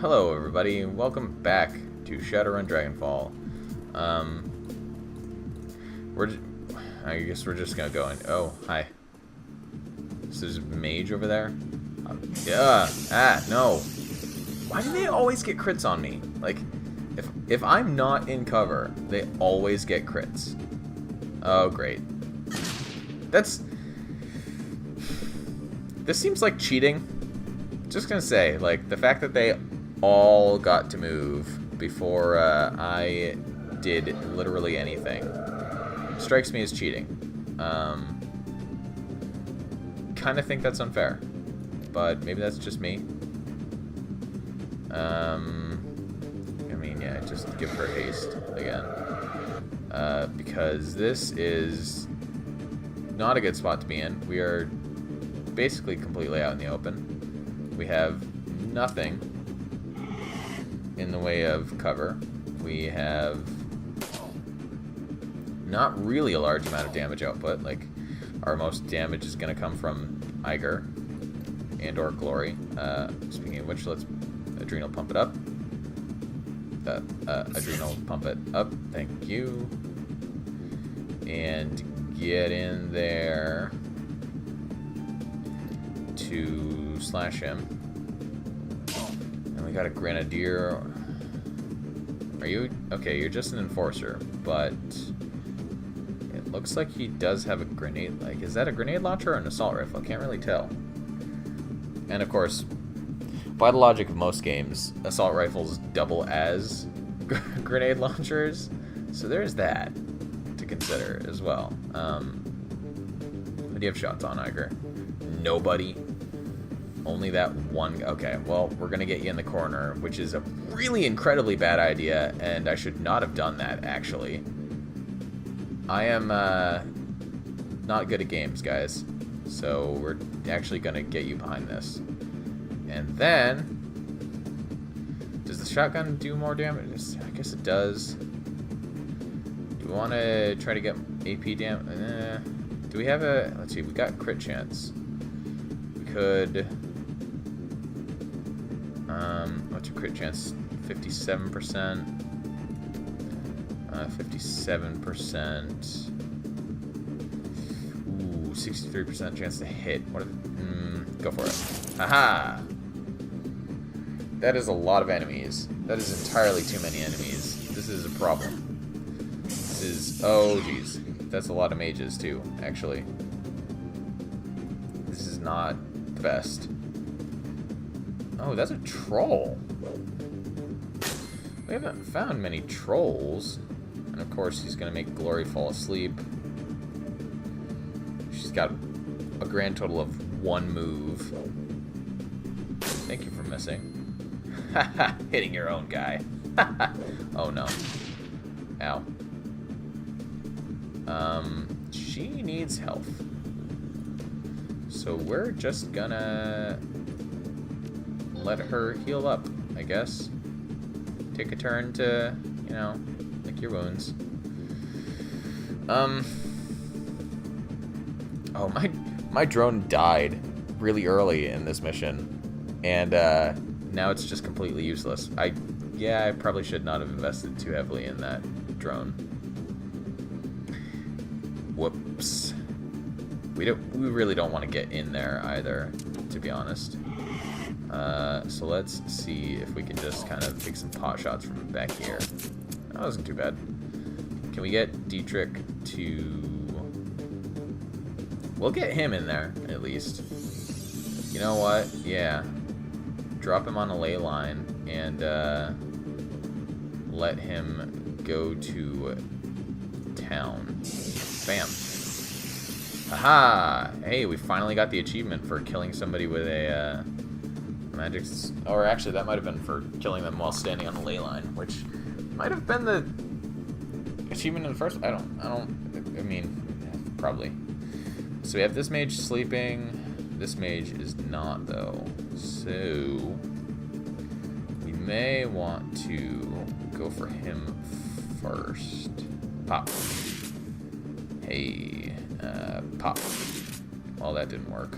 Hello everybody, welcome back to Shadowrun Dragonfall. I guess we're just gonna go in. Oh, hi. So there's a mage over there? No. Why do they always get crits on me? Like, if I'm not in cover, they always get crits. Oh, great. This seems like cheating. Just gonna say, like, the fact that they all got to move before I did literally anything strikes me as cheating. Kind of think that's unfair, but maybe that's just me. I mean, yeah, just give her haste again, because this is not a good spot to be in. We are basically completely out in the open. We have nothing in the way of cover. We have not really a large amount of damage output. Like, our most damage is going to come from Iger and or Glory. Speaking of which, let's Adrenal pump it up. Adrenal pump it up. Thank you. And get in there to slash him. And we got a Grenadier. Are you... Okay, you're just an Enforcer, but it looks like he does have a grenade. Like, is that a grenade launcher or an assault rifle? I can't really tell. And of course, by the logic of most games, assault rifles double as grenade launchers. So there's that to consider as well. What do you have shots on, Iger? Nobody. Only that one. Okay, well, we're going to get you in the corner, which is a really incredibly bad idea, and I should not have done that, actually. I am not good at games, guys, so we're actually going to get you behind this. And then, does the shotgun do more damage? I guess it does. Do we want to try to get AP damage? Do we have a... Let's see, we got crit chance. We could... what's your crit chance? 57%. 57%. Ooh, 63% chance to hit. What? Go for it. Haha! That is a lot of enemies. That is entirely too many enemies. This is a problem. This is... Oh, jeez. That's a lot of mages, too, actually. This is not the best. Oh, that's a troll. We haven't found many trolls. And of course, he's going to make Glory fall asleep. She's got a grand total of 1 move. Thank you for missing. Haha, hitting your own guy. Oh no. Ow. She needs health. So we're just gonna let her heal up, I guess. Take a turn to, you know, lick your wounds. Oh, my drone died really early in this mission, and now it's just completely useless. I probably should not have invested too heavily in that drone. Whoops. We really don't want to get in there either, to be honest. So let's see if we can just kind of take some pot shots from back here. That wasn't too bad. Can we get Dietrich to... We'll get him in there, at least. You know what? Yeah. Drop him on a ley line and let him go to town. Bam. Aha! Hey, we finally got the achievement for killing somebody with a magic... Or actually, that might have been for killing them while standing on the ley line, which might have been the achievement in the first... I mean, probably. So we have this mage sleeping. This mage is not, though. So we may want to go for him first. Pop. Hey, pop. Well, that didn't work.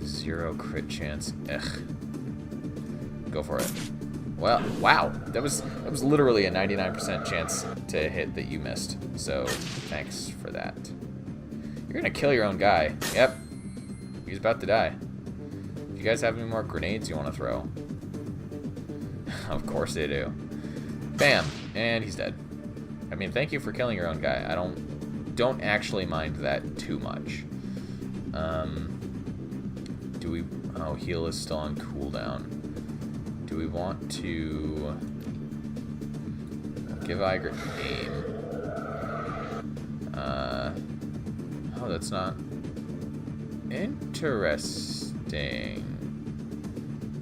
0 crit chance. Ugh. Go for it. Well, wow. That was literally a 99% chance to hit that you missed. So, thanks for that. You're gonna kill your own guy. Yep. He's about to die. Do you guys have any more grenades you want to throw? Of course they do. Bam! And he's dead. I mean, thank you for killing your own guy. I don't actually mind that too much. Do we... Oh, heal is still on cooldown. Do we want to... give Iger aim? Oh, that's not... Interesting.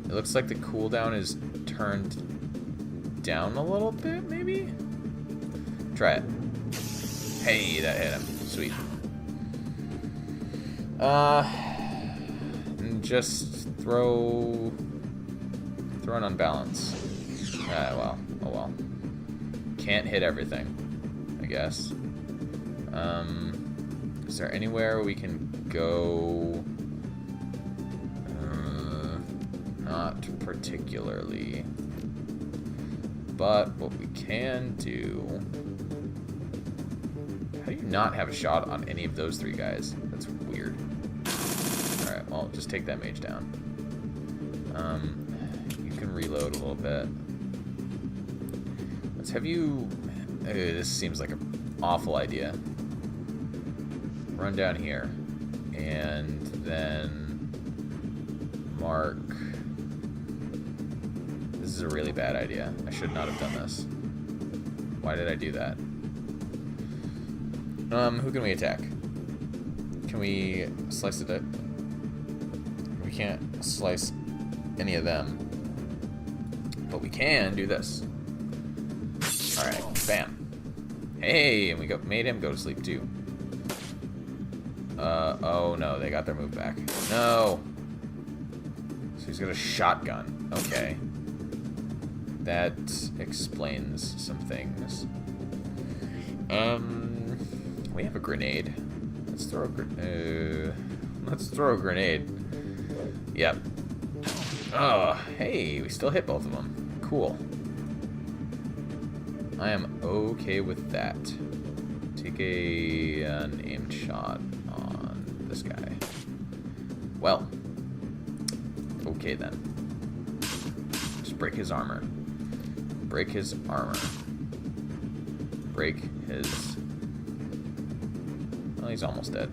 It looks like the cooldown is turned down a little bit, maybe? Try it. Hey, that hit him. Sweet. And just throw an unbalance. Well. Oh well. Can't hit everything, I guess. Is there anywhere we can go? Not particularly. But what we can do... How do you not have a shot on any of those 3 guys? That's weird. Alright, well, just take that mage down. You can reload a little bit. Let's have you... this seems like an awful idea. Run down here. And then... mark... This is a really bad idea. I should not have done this. Why did I do that? Who can we attack? Can we slice it? We can't slice any of them. But we can do this. Alright, bam. Hey, and we made him go to sleep too. Oh no, they got their move back. No! So he's got a shotgun. Okay. That explains some things. We have a grenade. Let's throw a grenade. Yep. Oh, hey, we still hit both of them. Cool. I am okay with that. Take an aimed shot on this guy. Well, okay then. Just break his armor. Break his armor. Break his... Well, he's almost dead.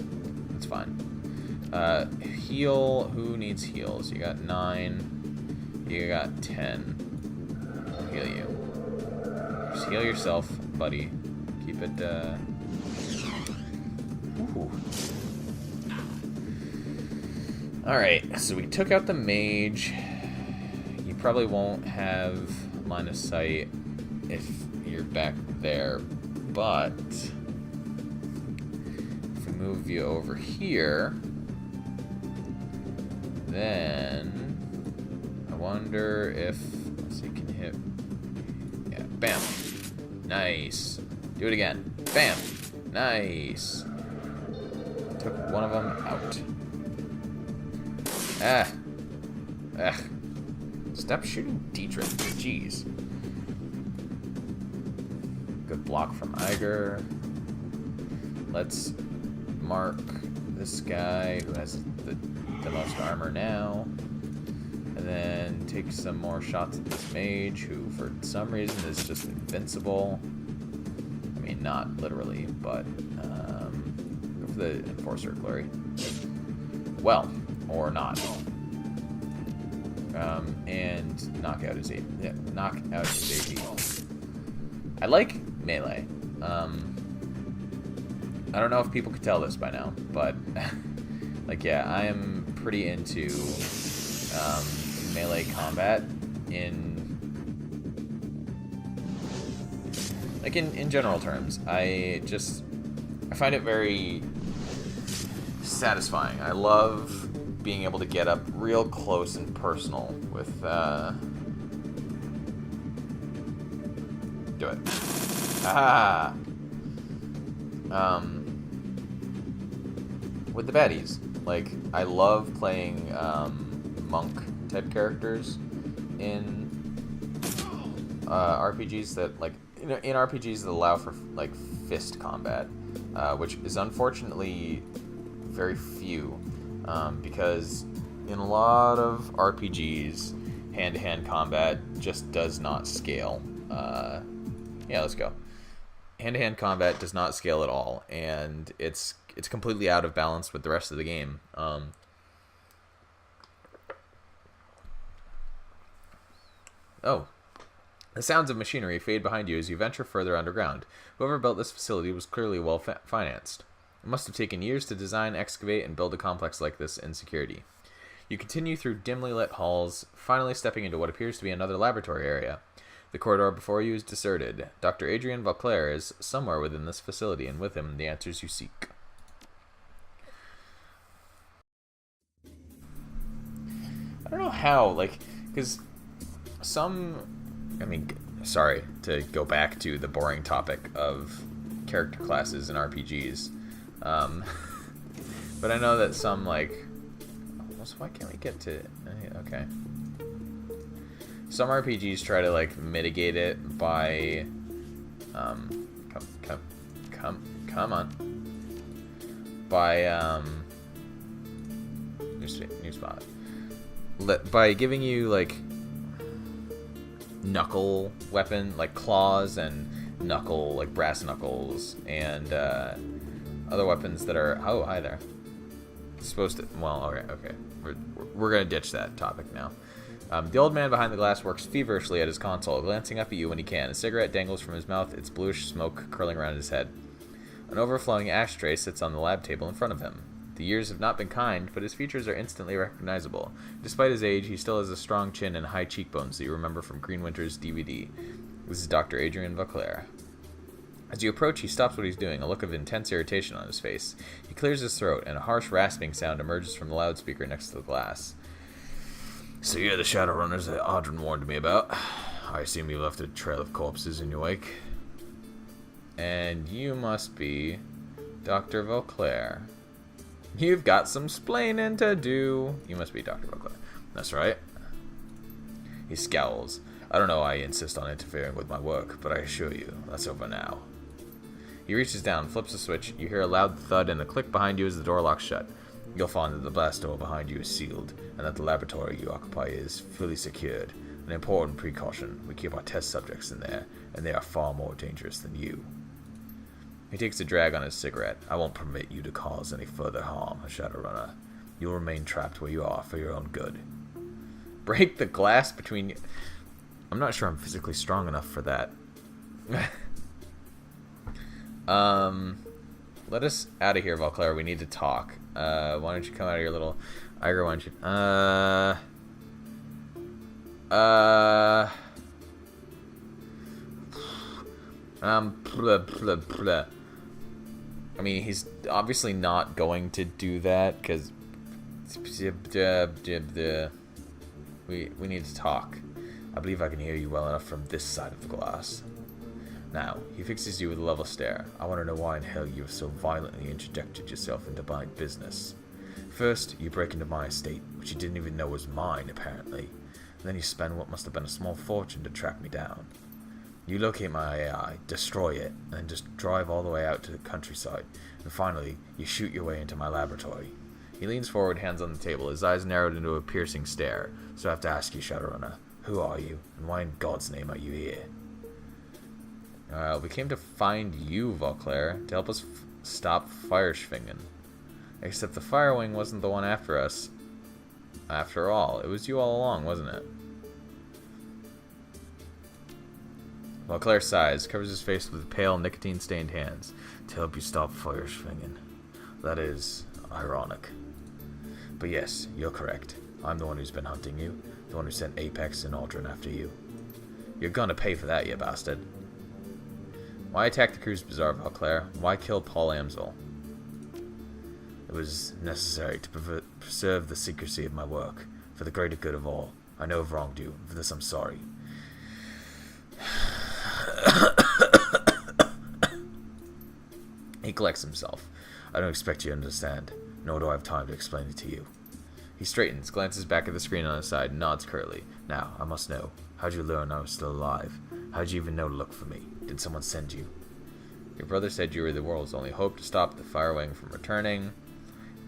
That's fine. Heal. Who needs heals? You got 9. You got 10. I'll heal you. Just heal yourself, buddy. Keep it, Ooh. Alright, so we took out the mage. You probably won't have line of sight if you're back there, but if we move you over here, then I wonder if, let's see, can hit, yeah, bam, nice, do it again, bam, nice, took one of them out. Stop shooting Dietrich. Jeez. Good block from Iger. Let's mark this guy who has the most armor now. And then take some more shots at this mage who, for some reason, is just invincible. I mean, not literally, but go for the Enforcer Glory. Well, or not. And knock out his AP. Yeah, knock out his AP. I like melee. I don't know if people could tell this by now, but like, yeah, I am pretty into melee combat in general terms. I find it very satisfying. I love being able to get up real close and personal with, do it. With the baddies. Like, I love playing monk type characters in RPGs that, like, in RPGs that allow for, like, fist combat, which is unfortunately very few, because in a lot of RPGs, hand-to-hand combat just does not scale. Yeah, let's go. Hand-to-hand combat does not scale at all, and it's completely out of balance with the rest of the game. Oh. The sounds of machinery fade behind you as you venture further underground. Whoever built this facility was clearly well financed. It must have taken years to design, excavate, and build a complex like this in security. You continue through dimly lit halls, finally stepping into what appears to be another laboratory area. The corridor before you is deserted. Dr. Adrian Vauclair is somewhere within this facility, and with him, the answers you seek. I don't know how, like, because sorry to go back to the boring topic of character classes in RPGs, but I know that some, like, why can't we get to, okay. Some RPGs try to, like, mitigate it by, come on, by, new spot, by giving you, like, knuckle weapon, like claws and knuckle, like brass knuckles, and other weapons that are, oh, hi there, supposed to, well, okay, we're gonna ditch that topic now. The old man behind the glass works feverishly at his console, glancing up at you when he can. A cigarette dangles from his mouth, its bluish smoke curling around his head. An overflowing ashtray sits on the lab table in front of him. The years have not been kind, but his features are instantly recognizable. Despite his age, he still has a strong chin and high cheekbones that you remember from Green Winter's DVD. This is Dr. Adrian Vauclair. As you approach, he stops what he's doing, a look of intense irritation on his face. He clears his throat, and a harsh rasping sound emerges from the loudspeaker next to the glass. So you're the Shadowrunners that Audrun warned me about. I assume you left a trail of corpses in your wake. And you must be Dr. Vauclair. You've got some splaining to do. You must be Dr. Vauclair. That's right. He scowls. I don't know why you insist on interfering with my work, but I assure you, that's over now. He reaches down, flips a switch. You hear a loud thud and a click behind you as the door locks shut. You'll find that the blast door behind you is sealed, and that the laboratory you occupy is fully secured. An important precaution. We keep our test subjects in there, and they are far more dangerous than you. He takes a drag on his cigarette. I won't permit you to cause any further harm, Shadowrunner. You'll remain trapped where you are for your own good. Break the glass between you. I'm not sure I'm physically strong enough for that. Let us out of here, Vauclair. We need to talk. Why don't you come out of your little... Iger, why don't you... I mean, he's obviously not going to do that, because... We need to talk. I believe I can hear you well enough from this side of the glass. Now, he fixes you with a level stare. I want to know why in hell you have so violently interjected yourself into my business. First, you break into my estate, which you didn't even know was mine, apparently. And then you spend what must have been a small fortune to track me down. You locate my AI, destroy it, and then just drive all the way out to the countryside. And finally, you shoot your way into my laboratory. He leans forward, hands on the table, his eyes narrowed into a piercing stare. So I have to ask you, Shadowrunner, who are you, and why in God's name are you here? We came to find you, Vauclair, to help us stop Fireschwingen. Except the Firewing wasn't the one after us. After all, it was you all along, wasn't it? Vauclair sighs, covers his face with pale, nicotine-stained hands. To help you stop Fireschwingen. That is ironic. But yes, you're correct. I'm the one who's been hunting you. The one who sent Apex and Audrun after you. You're gonna pay for that, you bastard. Why attack the Cruise Bazaar, Vauclair? Why kill Paul Amsel? It was necessary to preserve the secrecy of my work, for the greater good of all. I know I've wronged you. For this I'm sorry. He collects himself. I don't expect you to understand. nor do I have time to explain it to you. He straightens, glances back at the screen on his side, and nods curtly. Now, I must know. How'd you learn I was still alive? How'd you even know to look for me? Did someone send you? Your brother said you were the world's only hope to stop the Firewing from returning.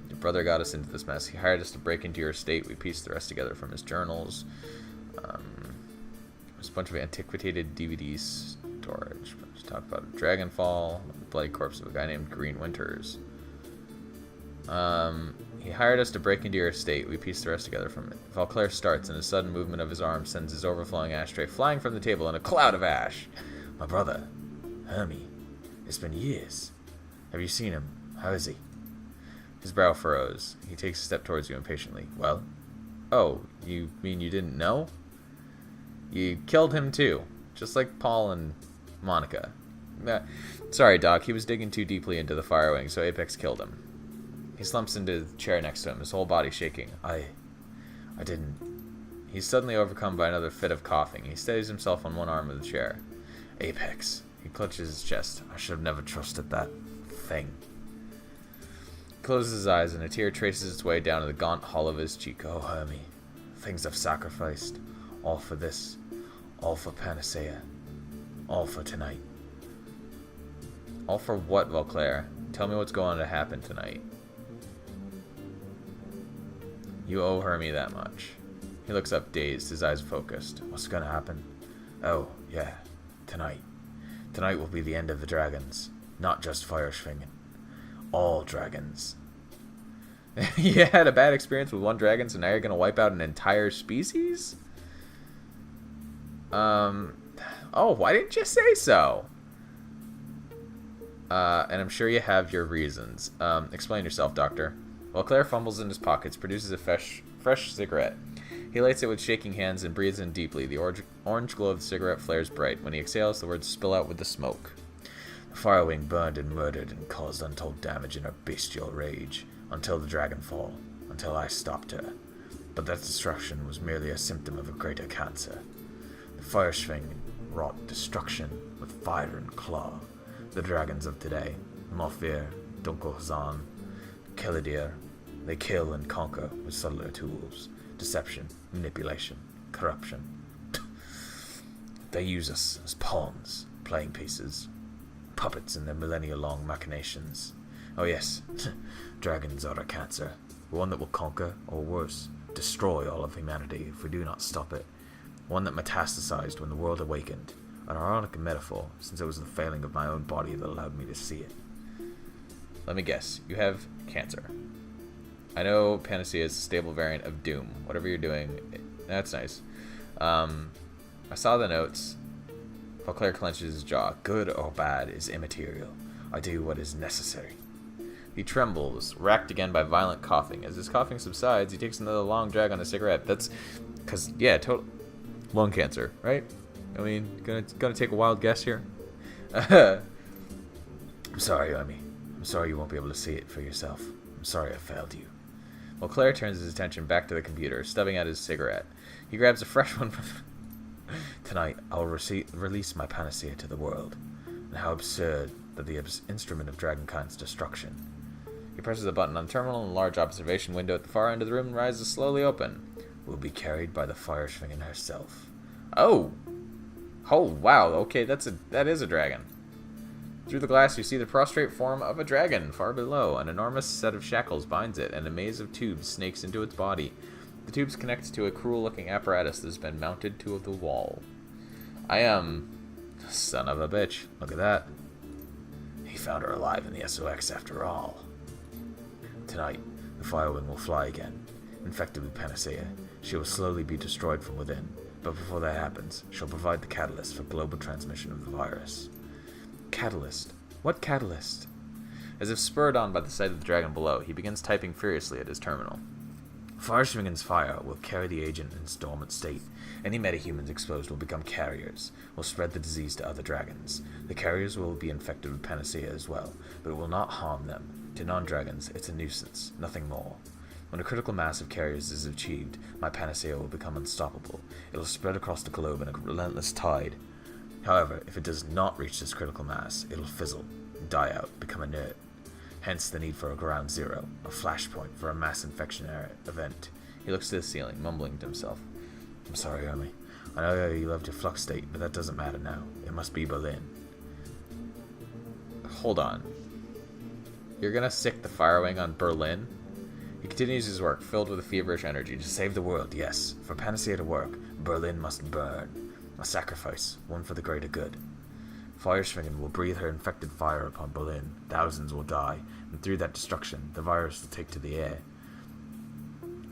Your brother got us into this mess. He hired us to break into your estate. We pieced the rest together from his journals. There's a bunch of antiquated DVD storage. Let's talk about Dragonfall, the bloody corpse of a guy named Green Winters. He hired us to break into your estate. We pieced the rest together from it. Valclair starts, and a sudden movement of his arm sends his overflowing ashtray flying from the table in a cloud of ash. My brother, Hermie. It's been years. Have you seen him? How is he? His brow furrows. He takes a step towards you impatiently. Well? Oh, you mean you didn't know? You killed him too. Just like Paul and Monica. Sorry, Doc. He was digging too deeply into the Firewing, so Apex killed him. He slumps into the chair next to him, his whole body shaking. I didn't. He's suddenly overcome by another fit of coughing. He steadies himself on one arm of the chair. Apex. He clutches his chest. I should have never trusted that thing. He closes his eyes, and a tear traces its way down to the gaunt hollow of his cheek. Oh, Hermie. Things I've sacrificed. All for this. All for Panacea. All for tonight. All for what, Valclair? Tell me what's going to happen tonight. You owe Hermie that much. He looks up dazed, his eyes focused. What's gonna happen? Oh, yeah. Tonight. Tonight will be the end of the dragons. Not just Fireschwingen. All dragons. You had a bad experience with one dragon, so now you're gonna wipe out an entire species? Oh, why didn't you say so? And I'm sure you have your reasons. Explain yourself, Doctor. While Claire fumbles in his pockets, produces a fresh cigarette. He lights it with shaking hands and breathes in deeply. The orange glow of the cigarette flares bright. When he exhales, the words spill out with the smoke. The Firewing burned and murdered and caused untold damage in her bestial rage, until the Dragonfall, until I stopped her. But that destruction was merely a symptom of a greater cancer. The Fireschwingen wrought destruction with fire and claw. The dragons of today, Mofir, Dunkelhazan, Kelidir, they kill and conquer with subtler tools. Deception, manipulation, corruption. They use us as pawns, playing pieces, puppets in their millennia-long machinations. Oh yes, dragons are a cancer, one that will conquer, or worse, destroy all of humanity if we do not stop it. One that metastasized when the world awakened. An ironic metaphor, since it was the failing of my own body that allowed me to see it. Let me guess, you have cancer. I know Panacea is a stable variant of Doom. Whatever you're doing, that's nice. I saw the notes. Valclair clenches his jaw. Good or bad is immaterial. I do what is necessary. He trembles, racked again by violent coughing. As his coughing subsides, he takes another long drag on a cigarette. That's, cause yeah, total lung cancer, right? I mean, gonna take a wild guess here. I'm sorry, Amy. I'm sorry you won't be able to see it for yourself. I'm sorry I failed you. Well, Claire turns his attention back to the computer, stubbing out his cigarette. He grabs a fresh one from... Tonight, I will release my panacea to the world. And how absurd that the instrument of Dragonkind's destruction. He presses a button on the terminal, and a large observation window at the far end of the room rises slowly open. Will be carried by the Fireschwingen herself. Oh! Oh, wow. Okay, that is a dragon. Through the glass, you see the prostrate form of a dragon. Far below, an enormous set of shackles binds it, and a maze of tubes snakes into its body. The tubes connect to a cruel-looking apparatus that has been mounted to the wall. I am... Son of a bitch. Look at that. He found her alive in the SOX after all. Tonight, the Firewing will fly again. Infected with Panacea, she will slowly be destroyed from within. But before that happens, she'll provide the catalyst for global transmission of the virus. Catalyst? What catalyst? As if spurred on by the sight of the dragon below, he begins typing furiously at his terminal. Fireschwingen's fire will carry the agent in its dormant state. Any metahumans exposed will become carriers, will spread the disease to other dragons. The carriers will be infected with Panacea as well, but it will not harm them. To non-dragons, it's a nuisance, nothing more. When a critical mass of carriers is achieved, my Panacea will become unstoppable. It will spread across the globe in a relentless tide. However, if it does not reach this critical mass, it will fizzle, die out, become inert. Hence the need for a ground zero, a flashpoint for a mass infection event. He looks to the ceiling, mumbling to himself. I'm sorry, Hermie. I know you loved your flux state, but that doesn't matter now. It must be Berlin. Hold on. You're gonna sick the Firewing on Berlin? He continues his work, filled with a feverish energy. To save the world, yes. For Panacea to work, Berlin must burn. A sacrifice, one for the greater good. Fireschwingen will breathe her infected fire upon Berlin. Thousands will die, and through that destruction, the virus will take to the air.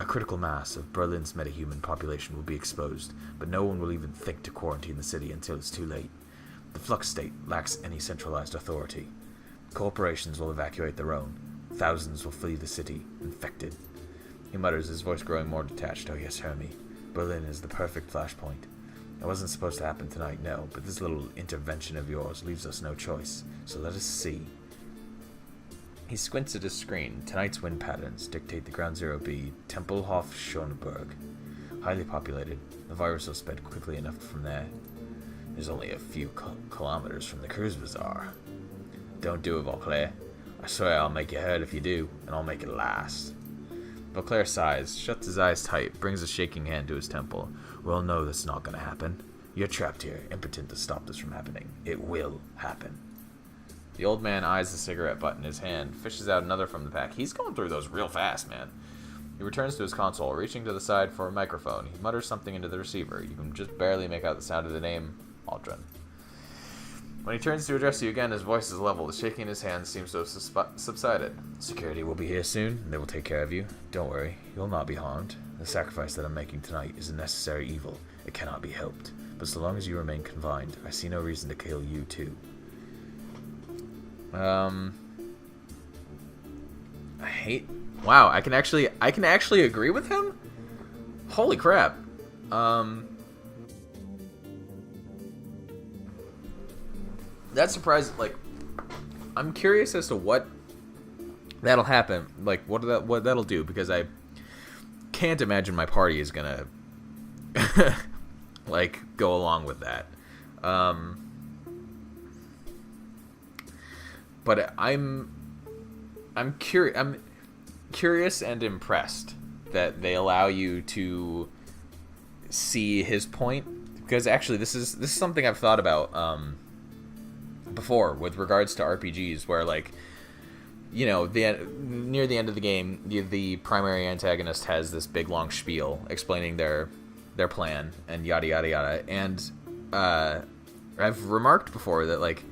A critical mass of Berlin's metahuman population will be exposed, but no one will even think to quarantine the city until it's too late. The flux state lacks any centralized authority. Corporations will evacuate their own. Thousands will flee the city, infected. He mutters, his voice growing more detached. Oh yes, Hermie. Berlin is the perfect flashpoint. It wasn't supposed to happen tonight, no, but this little intervention of yours leaves us no choice. So let us see. He squints at his screen. Tonight's wind patterns dictate the ground zero be Tempelhof Schöneberg. Highly populated, the virus will spread quickly enough from there. There's only a few kilometers from the cruise bazaar. Don't do it, Vauclair. I swear I'll make you hurt if you do, and I'll make it last. Vauclair sighs, shuts his eyes tight, brings a shaking hand to his temple. We'll know that's not going to happen. You're trapped here, impotent to stop this from happening. It will happen. The old man eyes the cigarette butt in his hand, fishes out another from the pack. He's going through those real fast, man. He returns to his console, reaching to the side for a microphone. He mutters something into the receiver. You can just barely make out the sound of the name, Aldrin. When he turns to address you again, his voice is level. The shaking in his hands seems to have subsided. Security will be here soon, and they will take care of you. Don't worry, you'll not be harmed. The sacrifice that I'm making tonight is a necessary evil. It cannot be helped. But so long as you remain confined, I see no reason to kill you too. Wow, I can actually agree with him? Holy crap. That's surprising. Like, I'm curious as to what that'll happen. Like, what that'll do, because I can't imagine my party is gonna like go along with that. But I'm curious and impressed that they allow you to see his point, because actually this is something I've thought about before with regards to RPGs, where, like, you know, near the end of the game, the primary antagonist has this big long spiel explaining their plan and yada yada yada, and I've remarked before that, like,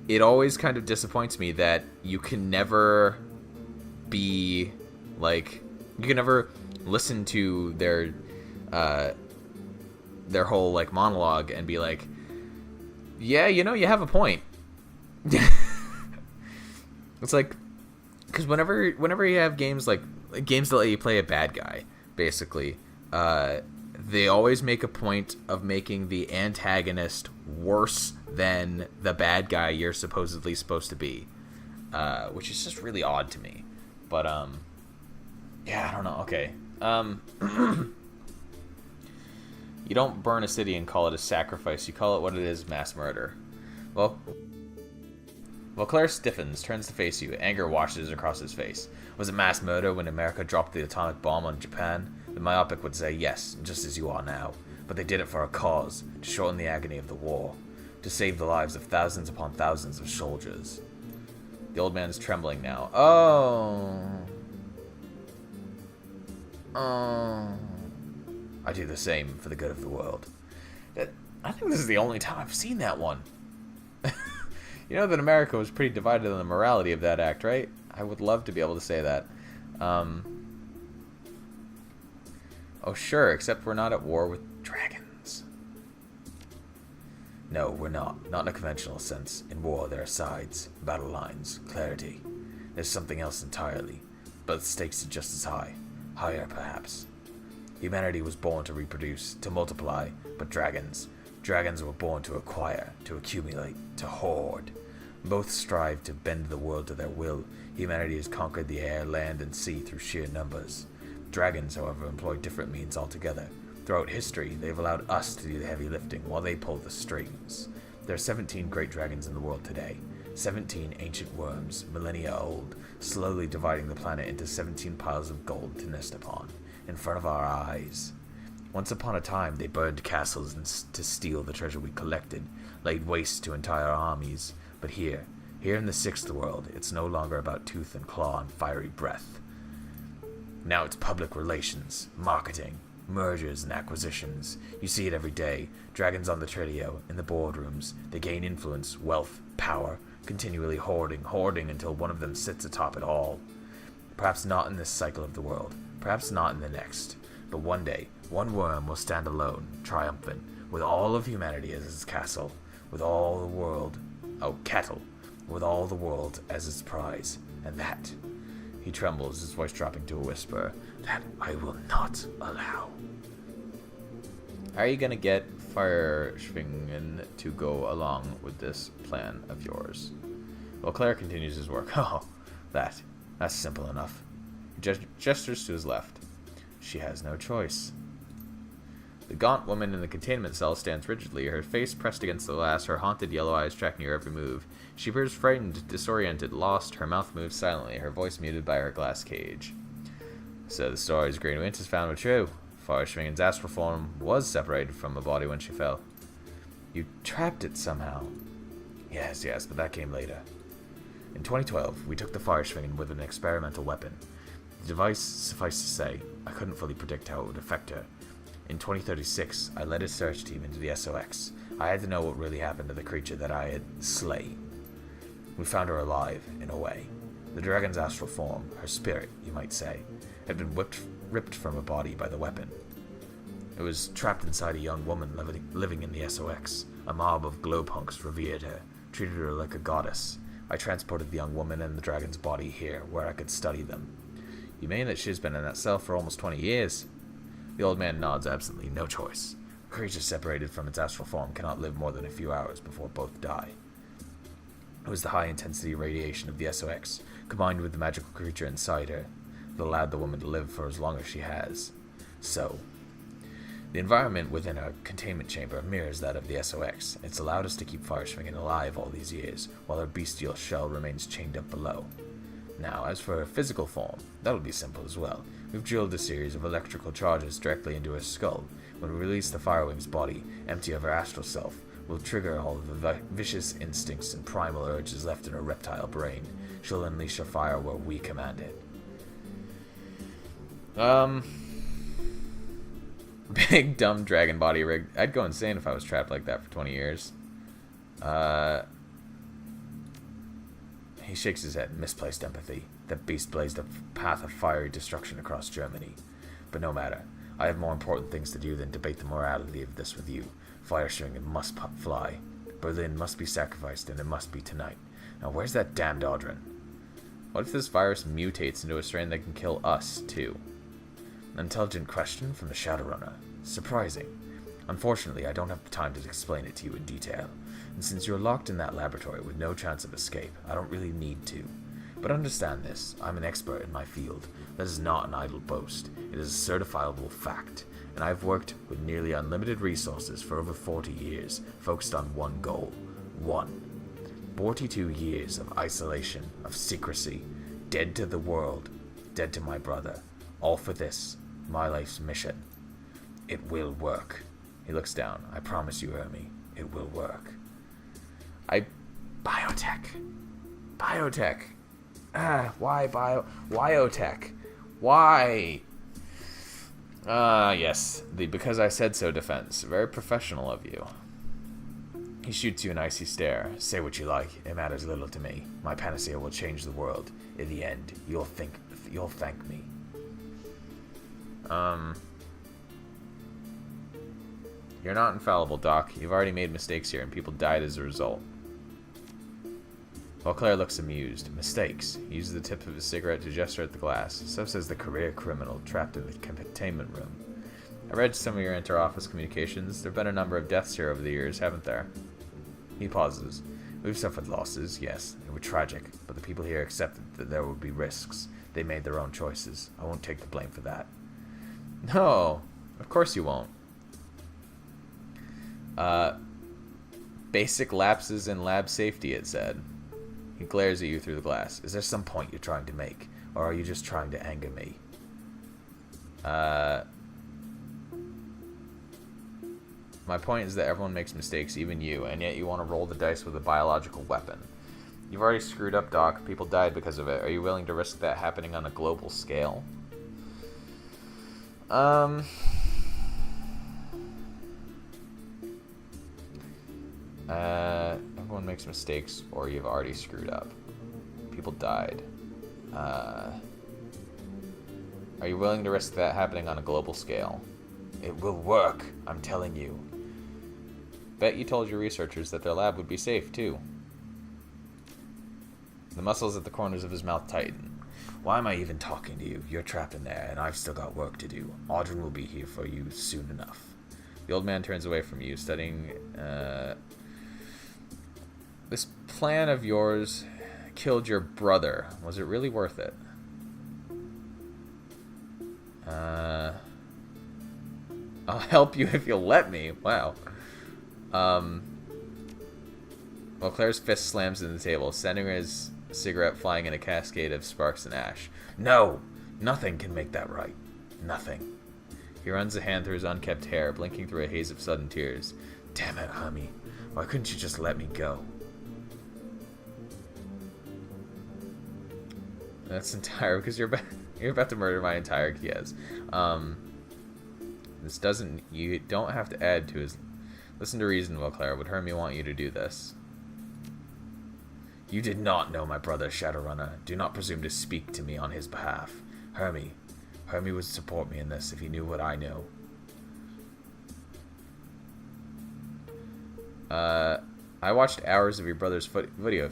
it always kind of disappoints me that you can never be, like, you can never listen to their whole, like, monologue and be like, yeah, you know, you have a point. It's like, because whenever you have games that let you play a bad guy, basically, they always make a point of making the antagonist worse than the bad guy you're supposedly supposed to be, which is just really odd to me. But yeah, I don't know. Okay, you don't burn a city and call it a sacrifice. You call it what it is: mass murder. Well, Claire stiffens, turns to face you. Anger washes across his face. Was it mass murder when America dropped the atomic bomb on Japan? The myopic would say yes, just as you are now. But they did it for a cause, to shorten the agony of the war, to save the lives of thousands upon thousands of soldiers. The old man is trembling now. Oh. I do the same for the good of the world. I think this is the only time I've seen that one. You know that America was pretty divided on the morality of that act, right? I would love to be able to say that. Oh, sure, except we're not at war with dragons. No, we're not. Not in a conventional sense. In war, there are sides, battle lines, clarity. There's something else entirely. But the stakes are just as high. Higher, perhaps. Humanity was born to reproduce, to multiply, but dragons were born to acquire, to accumulate, to hoard. Both strive to bend the world to their will. Humanity has conquered the air, land, and sea through sheer numbers. Dragons, however, employ different means altogether. Throughout history, they've allowed us to do the heavy lifting while they pull the strings. There are 17 great dragons in the world today. 17 ancient worms, millennia old, slowly dividing the planet into 17 piles of gold to nest upon, in front of our eyes. Once upon a time, they burned castles to steal the treasure we collected, laid waste to entire armies. But here in the sixth world, it's no longer about tooth and claw and fiery breath. Now it's public relations, marketing, mergers and acquisitions. You see it every day. Dragons on the trilio, in the boardrooms. They gain influence, wealth, power, continually hoarding until one of them sits atop it all. Perhaps not in this cycle of the world, perhaps not in the next, but one day, one worm will stand alone, triumphant, with all of humanity as its castle, with all the world, with all the world as its prize, and that, he trembles, his voice dropping to a whisper, that I will not allow. How are you gonna get Fireschwingen to go along with this plan of yours? Well, Claire continues his work. Oh, that's simple enough. He gestures to his left. She has no choice. The gaunt woman in the containment cell stands rigidly, her face pressed against the glass, her haunted yellow eyes tracking her every move. She appears frightened, disoriented, lost, her mouth moves silently, her voice muted by her glass cage. So the stories Green Winch has found were true. Fireschwingen's astral form was separated from the body when she fell. You trapped it somehow. Yes, but that came later. In 2012, we took the Fireschwingen with an experimental weapon. The device, suffice to say, I couldn't fully predict how it would affect her. In 2036, I led a search team into the SOX. I had to know what really happened to the creature that I had slain. We found her alive, in a way. The dragon's astral form, her spirit, you might say, had been ripped from her body by the weapon. It was trapped inside a young woman living in the SOX. A mob of glowpunks revered her, treated her like a goddess. I transported the young woman and the dragon's body here, where I could study them. You mean that she's been in that cell for almost 20 years? The old man nods absently. No choice. A creature separated from its astral form cannot live more than a few hours before both die. It was the high-intensity radiation of the SOX, combined with the magical creature inside her, that allowed the woman to live for as long as she has. So, the environment within our containment chamber mirrors that of the SOX. It's allowed us to keep Fireschwingen alive all these years, while her bestial shell remains chained up below. Now, as for her physical form, that'll be simple as well. We've drilled a series of electrical charges directly into her skull. When we release the Firewing's body, empty of her astral self, we'll trigger all of the vicious instincts and primal urges left in her reptile brain. She'll unleash her fire where we command it. Big, dumb dragon body rig. I'd go insane if I was trapped like that for 20 years. He shakes his head. Misplaced empathy. That beast blazed a path of fiery destruction across Germany. But no matter. I have more important things to do than debate the morality of this with you. Fireschwingen must fly. Berlin must be sacrificed, and it must be tonight. Now where's that damned Audrin? What if this virus mutates into a strain that can kill us, too? An intelligent question from the Shadowrunner. Surprising. Unfortunately, I don't have time to explain it to you in detail. And since you're locked in that laboratory with no chance of escape, I don't really need to. But understand this, I'm an expert in my field. That is not an idle boast. It is a certifiable fact. And I've worked with nearly unlimited resources for over 40 years, focused on one goal. 42 years of isolation, of secrecy, dead to the world, dead to my brother. All for this, my life's mission. It will work. He looks down. I promise you, Hermie, it will work. Biotech. Why Biotech? Why? Yes, the because I said so defense. Very professional of you. He shoots you an icy stare. Say what you like, it matters little to me. My panacea will change the world. In the end, you'll thank me. You're not infallible, Doc. You've already made mistakes here, and people died as a result. While Claire looks amused. Mistakes. He uses the tip of his cigarette to gesture at the glass. So says the career criminal trapped in the containment room. I read some of your inter-office communications. There have been a number of deaths here over the years, haven't there? He pauses. We've suffered losses, yes. They were tragic, but the people here accepted that there would be risks. They made their own choices. I won't take the blame for that. No, of course you won't. Basic lapses in lab safety, it said. He glares at you through the glass. Is there some point you're trying to make? Or are you just trying to anger me? My point is that everyone makes mistakes, even you, and yet you want to roll the dice with a biological weapon. You've already screwed up, Doc. People died because of it. Are you willing to risk that happening on a global scale? Everyone makes mistakes, or you've already screwed up. People died. Are you willing to risk that happening on a global scale? It will work, I'm telling you. Bet you told your researchers that their lab would be safe, too. The muscles at the corners of his mouth tighten. Why am I even talking to you? You're trapped in there, and I've still got work to do. Audrey will be here for you soon enough. The old man turns away from you, studying... This plan of yours killed your brother. Was it really worth it? I'll help you if you'll let me. Wow. Well, Claire's fist slams into the table, sending his cigarette flying in a cascade of sparks and ash. No! Nothing can make that right. Nothing. He runs a hand through his unkempt hair, blinking through a haze of sudden tears. Damn it, Hermie. Why couldn't you just let me go? That's entire because you're about to murder my entire Kies. This doesn't. You don't have to add to his. Listen to reason, Claire. Would Hermie want you to do this? You did not know my brother, Shadowrunner. Do not presume to speak to me on his behalf. Hermie would support me in this if he knew what I know. I watched hours of your brother's video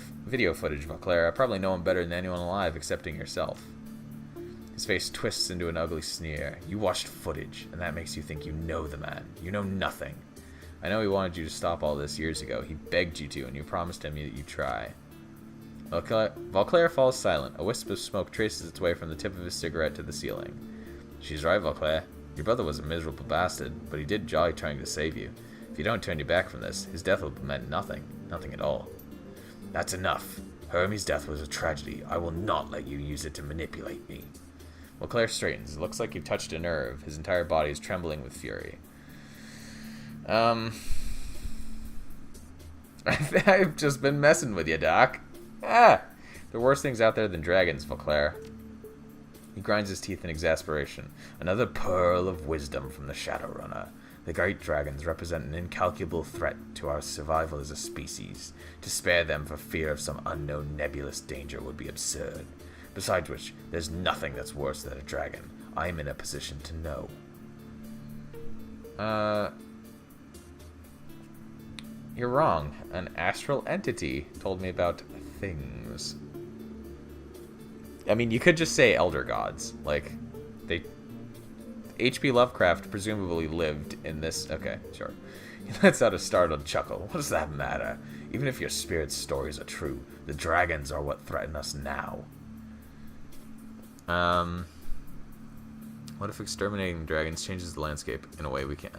footage, Claire. I probably know him better than anyone alive, excepting yourself. His face twists into an ugly sneer. You watched footage, and that makes you think you know the man. You know nothing. I know he wanted you to stop all this years ago. He begged you to, and you promised him that you'd try. Claire falls silent. A wisp of smoke traces its way from the tip of his cigarette to the ceiling. She's right, Claire. Your brother was a miserable bastard, but he did jolly trying to save you. If you don't turn your back from this, his death will have meant nothing. Nothing at all. That's enough. Hermie's death was a tragedy. I will not let you use it to manipulate me. Claire straightens. It looks like you've touched a nerve. His entire body is trembling with fury. I've just been messing with you, Doc. There are worse things out there than dragons, Claire. He grinds his teeth in exasperation. Another pearl of wisdom from the Shadowrunner. The great dragons represent an incalculable threat to our survival as a species. To spare them for fear of some unknown nebulous danger would be absurd. Besides which, there's nothing that's worse than a dragon. I am in a position to know. You're wrong. An astral entity told me about things. I mean, you could just say elder gods. Like, they... H.P. Lovecraft presumably lived in this... Okay, sure. He lets out a startled chuckle. What does that matter? Even if your spirit's stories are true, the dragons are what threaten us now. What if exterminating dragons changes the landscape in a way we can...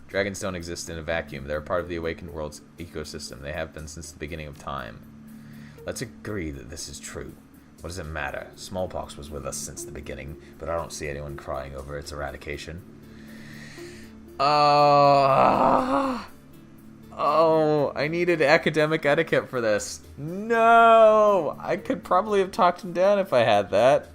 Dragons don't exist in a vacuum. They're part of the awakened world's ecosystem. They have been since the beginning of time. Let's agree that this is true. What does it matter? Smallpox was with us since the beginning, but I don't see anyone crying over its eradication. Oh, I needed academic etiquette for this. No! I could probably have talked him down if I had that.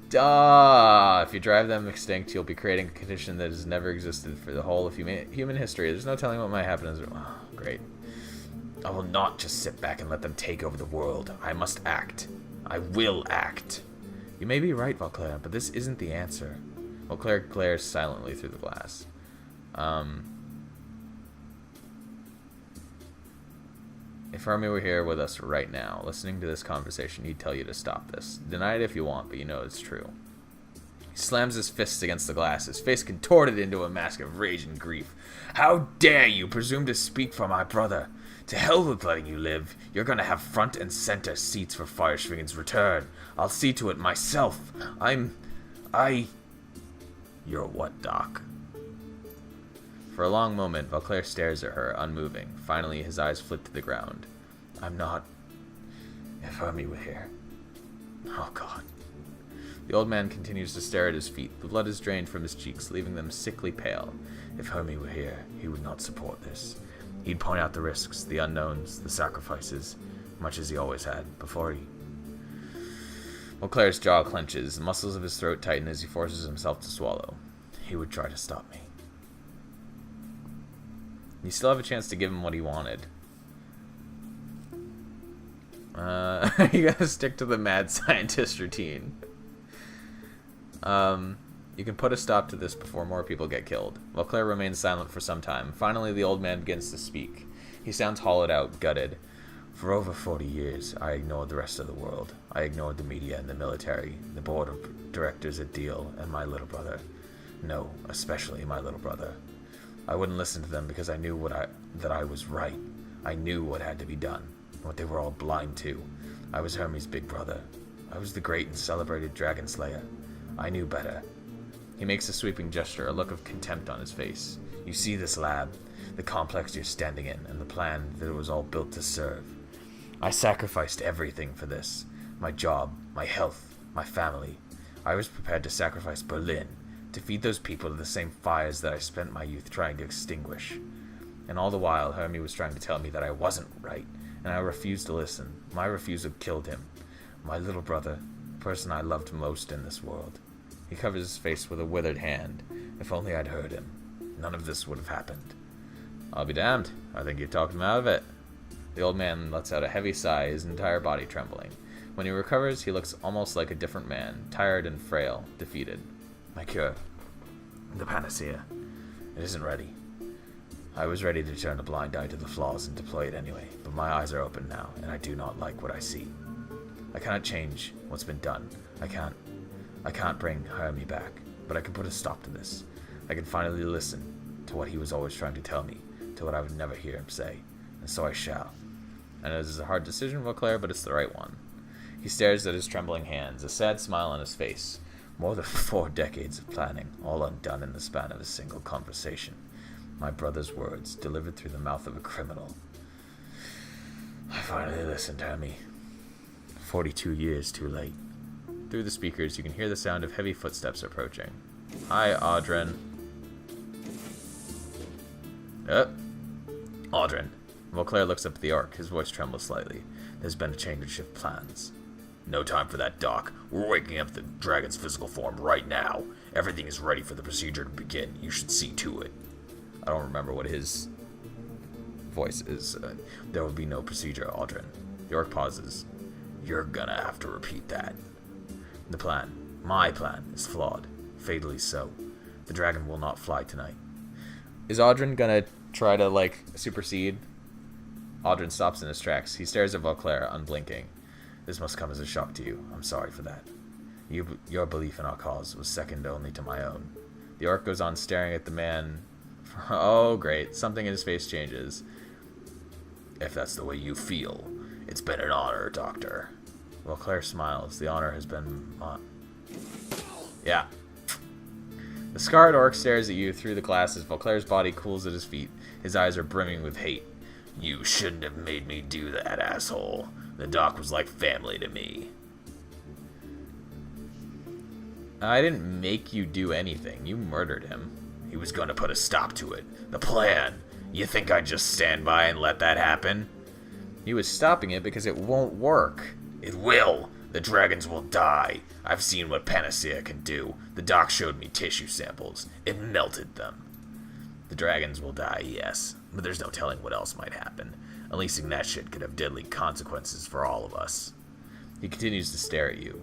If you drive them extinct, you'll be creating a condition that has never existed for the whole of human history. There's no telling what might happen. Oh, great. I will not just sit back and let them take over the world. I must act. I will act. You may be right, Claire, but this isn't the answer. Claire glares silently through the glass. If Hermie were here with us right now, listening to this conversation, he'd tell you to stop this. Deny it if you want, but you know it's true. He slams his fists against the glass, his face contorted into a mask of rage and grief. How dare you presume to speak for my brother? To hell with letting you live. You're gonna have front and center seats for Fireschwingen's return. I'll see to it myself. You're what, Doc? For a long moment, Vauclair stares at her, unmoving. Finally, his eyes flit to the ground. I'm not... If Hermie were here... Oh, God. The old man continues to stare at his feet. The blood is drained from his cheeks, leaving them sickly pale. If Hermie were here, he would not support this. He'd point out the risks, the unknowns, the sacrifices, much as he always had, before he... Vauclair's jaw clenches. The muscles of his throat tighten as he forces himself to swallow. He would try to stop me. You still have a chance to give him what he wanted. You gotta stick to the mad scientist routine. You can put a stop to this before more people get killed. Vauclair remains silent for some time. Finally, the old man begins to speak. He sounds hollowed out, gutted. For over 40 years, I ignored the rest of the world. I ignored the media and the military, the board of directors at Deal, and my little brother. No, especially my little brother. I wouldn't listen to them because I knew that I was right. I knew what had to be done, what they were all blind to. I was Hermie's big brother. I was the great and celebrated Dragon Slayer. I knew better. He makes a sweeping gesture, a look of contempt on his face. You see this lab, the complex you're standing in, and the plan that it was all built to serve. I sacrificed everything for this. My job, my health, my family. I was prepared to sacrifice Berlin, to feed those people to the same fires that I spent my youth trying to extinguish. And all the while, Hermie was trying to tell me that I wasn't right, and I refused to listen. My refusal killed him. My little brother, the person I loved most in this world. He covers his face with a withered hand. If only I'd heard him. None of this would have happened. I'll be damned. I think you talked him out of it. The old man lets out a heavy sigh, his entire body trembling. When he recovers, he looks almost like a different man, tired and frail, defeated. My cure. The panacea. It isn't ready. I was ready to turn a blind eye to the flaws and deploy it anyway, but my eyes are open now, and I do not like what I see. I cannot change what's been done. I can't bring Hermie back, but I can put a stop to this. I can finally listen to what he was always trying to tell me, to what I would never hear him say, and so I shall. And it is a hard decision, Vauclair, but it's the right one. He stares at his trembling hands, a sad smile on his face. More than 4 decades of planning, all undone in the span of a single conversation. My brother's words, delivered through the mouth of a criminal. I finally listened, Hermie. 42 years too late. Through the speakers, you can hear the sound of heavy footsteps approaching. Hi, Audrin. Audrin. Vauclair looks up at the orc. His voice trembles slightly. There's been a change in shift plans. No time for that, Doc. We're waking up the dragon's physical form right now. Everything is ready for the procedure to begin. You should see to it. I don't remember what his voice is. There will be no procedure, Audrin. The orc pauses. You're gonna have to repeat that. The plan, my plan, is flawed. Fatally so. The dragon will not fly tonight. Is Audrin gonna try to, supersede? Audrin stops in his tracks. He stares at Vauclair, unblinking. This must come as a shock to you. I'm sorry for that. Your belief in our cause was second only to my own. The orc goes on staring at the man. Oh, great. Something in his face changes. If that's the way you feel, it's been an honor, Doctor. Vauclair smiles. The honor has been Yeah. The scarred orc stares at you through the glasses. Vauclair's body cools at his feet. His eyes are brimming with hate. You shouldn't have made me do that, asshole. The doc was like family to me. I didn't make you do anything. You murdered him. He was going to put a stop to it. The plan. You think I'd just stand by and let that happen? He was stopping it because it won't work. It will. The dragons will die. I've seen what panacea can do. The doc showed me tissue samples. It melted them. The dragons will die, yes, but there's no telling what else might happen. Unleashing that shit could have deadly consequences for all of us. He continues to stare at you.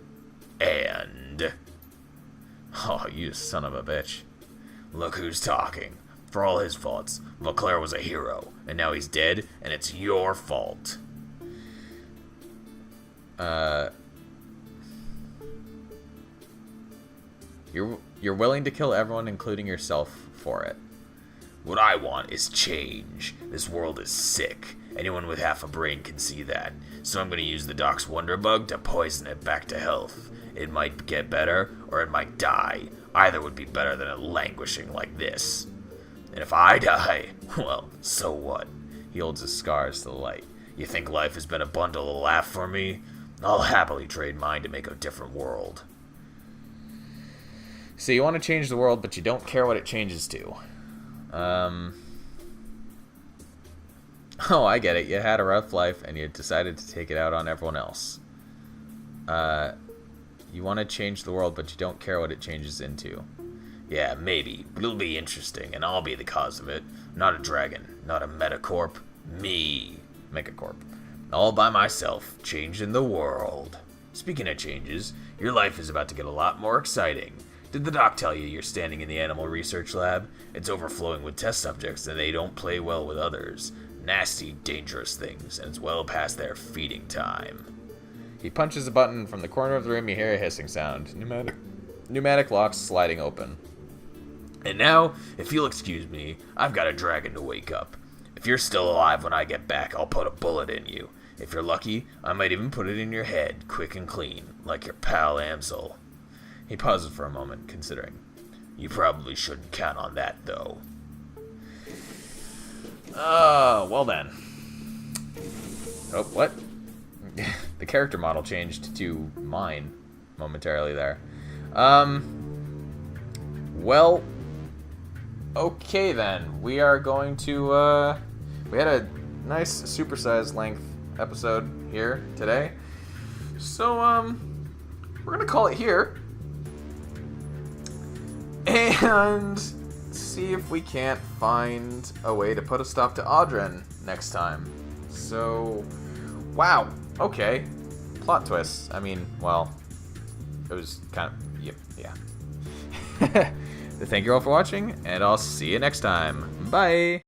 And... Oh, you son of a bitch. Look who's talking. For all his faults, Vauclair was a hero, and now he's dead, and it's your fault. You're willing to kill everyone, including yourself, for it. What I want is change. This world is sick. Anyone with half a brain can see that. So I'm going to use the doc's wonder bug to poison it back to health. It might get better, or it might die. Either would be better than it languishing like this. And if I die, well, so what? He holds his scars to the light. You think life has been a bundle of laughs for me? I'll happily trade mine to make a different world. So you want to change the world, but you don't care what it changes to. Oh, I get it. You had a rough life, and you decided to take it out on everyone else. You want to change the world, but you don't care what it changes into. Yeah, maybe, but it'll be interesting, and I'll be the cause of it. Not a dragon, not a metacorp. Me. Megacorp. All by myself, changing the world. Speaking of changes, your life is about to get a lot more exciting. Did the doc tell you you're standing in the animal research lab? It's overflowing with test subjects, and they don't play well with others. Nasty, dangerous things, and it's well past their feeding time. He punches a button. From the corner of the room, you hear a hissing sound. Pneumatic locks sliding open. And now, if you'll excuse me, I've got a dragon to wake up. If you're still alive when I get back, I'll put a bullet in you. If you're lucky, I might even put it in your head, quick and clean, like your pal Amsel. He pauses for a moment, considering. You probably shouldn't count on that, though. Well then. Oh, what? The character model changed to mine momentarily there. Well, okay then. We are going to, we had a nice supersized length episode here today. So, we're gonna call it here. And see if we can't find a way to put a stop to Audren next time. So, wow, okay. Plot twists. I mean, well, it was kind of, yeah. Thank you all for watching, and I'll see you next time. Bye!